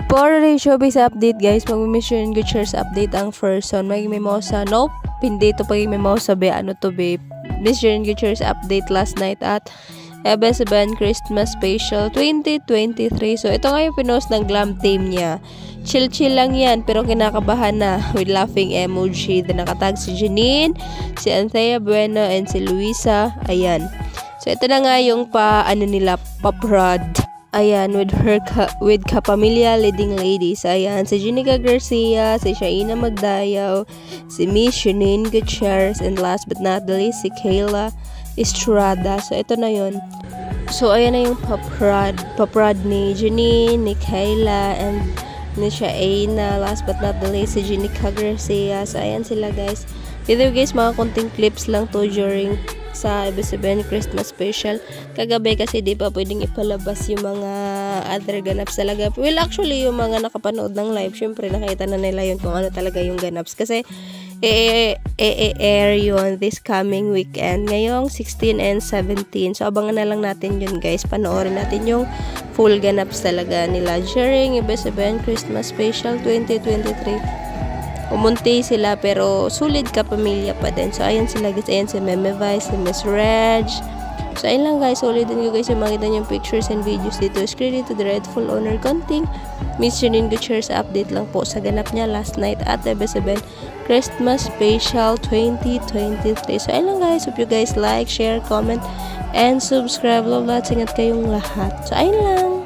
For the showbiz update guys, mag-mission good shares update ang first son. May mimosa, nope, hindi to pag mimosa be, ano to be, mission good shares update last night at ABS-CBN Christmas Special 2023. So ito nga yung pinost ng glam team niya. Chill lang yan, pero kinakabahan na with laughing emoji. Then nakatag si Janine, si Anthea Bueno, and si Luisa. Ayan. So ito na nga yung nila, pa-prod. Ayan, with kapamilya leading ladies. Ayan, si Jenica Garcia, si Shaina Magdayaw, si Miss Janine Gutierrez, and last but not the least, si Kayla Estrada. So, ito na yun. So, ayan na yung paprod ni Janine, ni Kayla, and ni Shaina. Last but not the least, si Jenica Garcia. So, ayan sila guys. Video guys, mga konting clips lang to during sa ABS-CBN Christmas Special. Kagabi kasi di pa pwedeng ipalabas yung mga other ganaps talaga. Well, actually, yung mga nakapanood ng live, syempre nakita na nila yun kung ano talaga yung ganaps. Kasi, air yun this coming weekend. Ngayong 16 and 17. So, abangan na lang natin yun guys. Panoorin natin yung full ganaps talaga nila during ABS-CBN Christmas Special 2023. Umunti sila pero solid ka pamilya pa din. So, ayan sila guys. Ayan si Meme Vice, si Miss Reg. So, ayun lang guys. Solid din ko guys yung makita niyong pictures and videos dito. Is credit to the rightful owner Konting. Miss Janine Gutierrez update lang po sa ganap niya last night at ABS-CBN Christmas Special 2023. So, ayun lang guys. Hope you guys like, share, comment, and subscribe. Love lahat. Ingat kayong lahat. So, ayun lang.